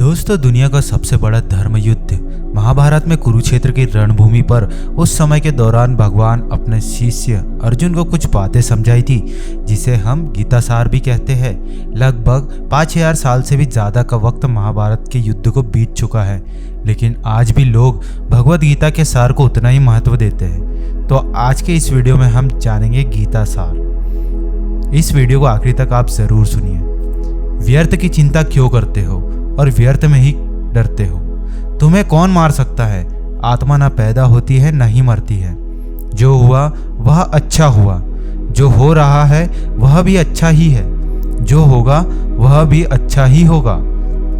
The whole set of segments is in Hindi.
दोस्तों, दुनिया का सबसे बड़ा धर्म युद्ध महाभारत में कुरुक्षेत्र की रणभूमि पर उस समय के दौरान भगवान अपने शिष्य अर्जुन को कुछ बातें समझाई थी, जिसे हम गीता सार भी कहते हैं। लगभग 5000 साल से भी ज़्यादा का वक्त महाभारत के युद्ध को बीत चुका है, लेकिन आज भी लोग भगवद गीता के सार को उतना ही महत्व देते हैं। तो आज के इस वीडियो में हम जानेंगे गीता सार। इस वीडियो को आखिरी तक आप ज़रूर सुनिए। व्यर्थ की चिंता क्यों करते हो और व्यर्थ में ही डरते हो? तुम्हें कौन मार सकता है? आत्मा न पैदा होती है न ही मरती है। जो हुआ वह अच्छा हुआ, जो हो रहा है वह भी अच्छा ही है, जो होगा वह भी अच्छा ही होगा।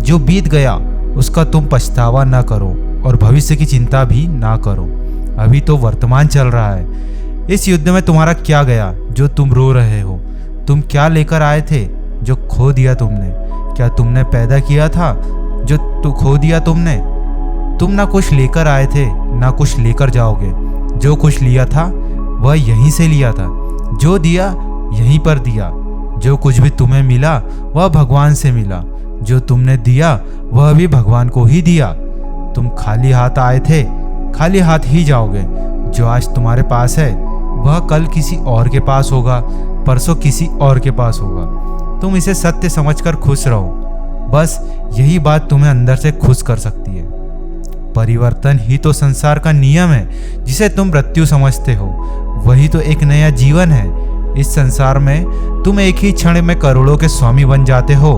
जो बीत गया उसका तुम पछतावा न करो और भविष्य की चिंता भी ना करो। अभी तो वर्तमान चल रहा है। इस युद्ध में तुम्हारा क्या गया जो तुम रो रहे हो? तुम क्या लेकर आए थे जो खो दिया तुमने? क्या तुमने पैदा किया था जो खो दिया तुमने? तुम ना कुछ लेकर आए थे ना कुछ लेकर जाओगे। जो कुछ लिया था वह यहीं से लिया था, जो दिया यहीं पर दिया। जो कुछ भी तुम्हें मिला वह भगवान से मिला, जो तुमने दिया वह भी भगवान को ही दिया। तुम खाली हाथ आए थे, खाली हाथ ही जाओगे। जो आज तुम्हारे पास है वह कल किसी और के पास होगा, परसों किसी और के पास होगा। तुम इसे सत्य समझकर खुश रहो, बस यही बात तुम्हें अंदर से खुश कर सकती है। परिवर्तन ही तो संसार का नियम है, जिसे तुम मृत्यु समझते हो वही तो एक नया जीवन है। इस संसार में तुम एक ही क्षण में करोड़ों के स्वामी बन जाते हो,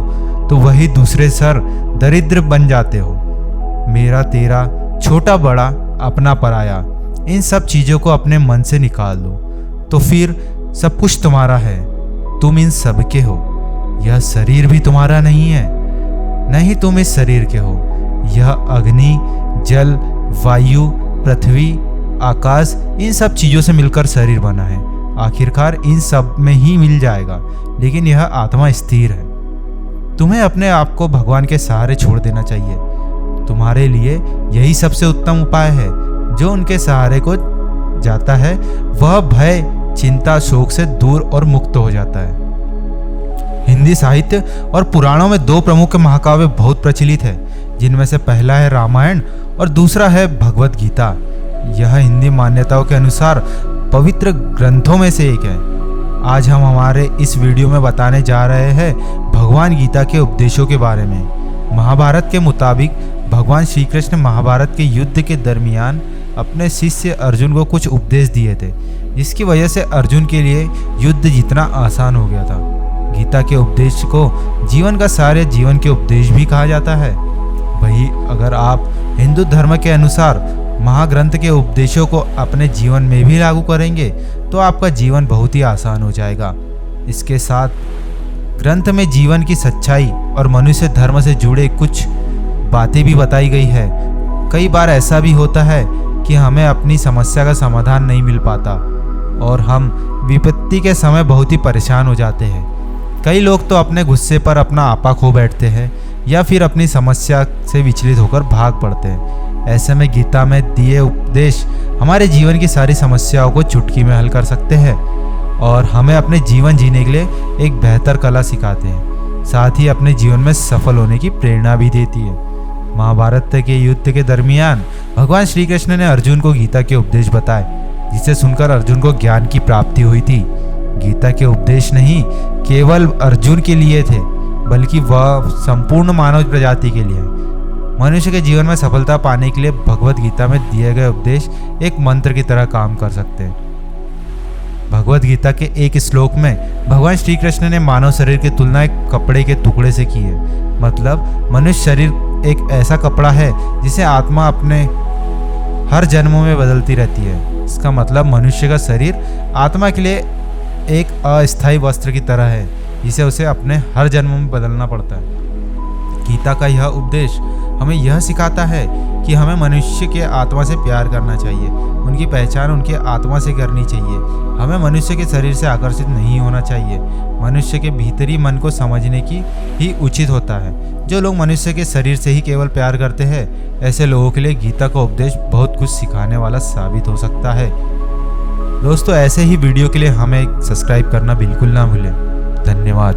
तो वही दूसरे सर दरिद्र बन जाते हो। मेरा तेरा, छोटा बड़ा, अपना पराया, इन सब चीज़ों को अपने मन से निकाल दो, तो फिर सब कुछ तुम्हारा है। तुम इन सब के हो। यह शरीर भी तुम्हारा नहीं है, नहीं तुम इस शरीर के हो। यह अग्नि, जल, वायु, पृथ्वी, आकाश, इन सब चीज़ों से मिलकर शरीर बना है। आखिरकार इन सब में ही मिल जाएगा, लेकिन यह आत्मा स्थिर है। तुम्हें अपने आप को भगवान के सहारे छोड़ देना चाहिए। तुम्हारे लिए यही सबसे उत्तम उपाय है। जो उनके सहारे को जाता है वह भय, चिंता, शोक से दूर और मुक्त हो जाता है। हिंदी साहित्य और पुराणों में दो प्रमुख महाकाव्य बहुत प्रचलित है, जिनमें से पहला है रामायण और दूसरा है भगवद गीता। यह हिंदी मान्यताओं के अनुसार पवित्र ग्रंथों में से एक है। आज हम हमारे इस वीडियो में बताने जा रहे हैं भगवान गीता के उपदेशों के बारे में। महाभारत के मुताबिक भगवान श्री कृष्ण महाभारत के युद्ध के दरमियान अपने शिष्य अर्जुन को कुछ उपदेश दिए थे, जिसकी वजह से अर्जुन के लिए युद्ध जीतना आसान हो गया था। गीता के उपदेश को जीवन का सारे जीवन के उपदेश भी कहा जाता है। वही अगर आप हिंदू धर्म के अनुसार महाग्रंथ के उपदेशों को अपने जीवन में भी लागू करेंगे तो आपका जीवन बहुत ही आसान हो जाएगा। इसके साथ ग्रंथ में जीवन की सच्चाई और मनुष्य धर्म से जुड़े कुछ बातें भी बताई गई है। कई बार ऐसा भी होता है कि हमें अपनी समस्या का समाधान नहीं मिल पाता और हम विपत्ति के समय बहुत ही परेशान हो जाते हैं। कई लोग तो अपने गुस्से पर अपना आपा खो बैठते हैं या फिर अपनी समस्या से विचलित होकर भाग पड़ते हैं। ऐसे में गीता में दिए उपदेश हमारे जीवन की सारी समस्याओं को चुटकी में हल कर सकते हैं और हमें अपने जीवन जीने के लिए एक बेहतर कला सिखाते हैं। साथ ही अपने जीवन में सफल होने की प्रेरणा भी देती है। महाभारत के युद्ध के दरमियान भगवान श्री कृष्ण ने अर्जुन को गीता के उपदेश बताए, जिसे सुनकर अर्जुन को ज्ञान की प्राप्ति हुई थी। गीता के उपदेश नहीं केवल अर्जुन के लिए थे, बल्कि वह संपूर्ण मानव प्रजाति के लिए। मनुष्य के जीवन में सफलता पाने के लिए भगवद गीता में दिए गए उपदेश एक मंत्र की तरह काम कर सकते हैं। भगवद गीता के एक श्लोक में भगवान श्री कृष्ण ने मानव शरीर की तुलना एक कपड़े के टुकड़े से की है। मतलब मनुष्य शरीर एक ऐसा कपड़ा है जिसे आत्मा अपने हर जन्मों में बदलती रहती है। इसका मतलब मनुष्य का शरीर आत्मा के लिए एक अस्थायी वस्त्र की तरह है, जिसे उसे अपने हर जन्म में बदलना पड़ता है। गीता का यह उपदेश हमें यह सिखाता है कि हमें मनुष्य के आत्मा से प्यार करना चाहिए, उनकी पहचान उनके आत्मा से करनी चाहिए। हमें मनुष्य के शरीर से आकर्षित नहीं होना चाहिए। मनुष्य के भीतरी मन को समझने की ही उचित होता है। जो लोग मनुष्य के शरीर से ही केवल प्यार करते हैं, ऐसे लोगों के लिए गीता का उपदेश बहुत कुछ सिखाने वाला साबित हो सकता है। दोस्तों, ऐसे ही वीडियो के लिए हमें सब्सक्राइब करना बिल्कुल ना भूलें। धन्यवाद।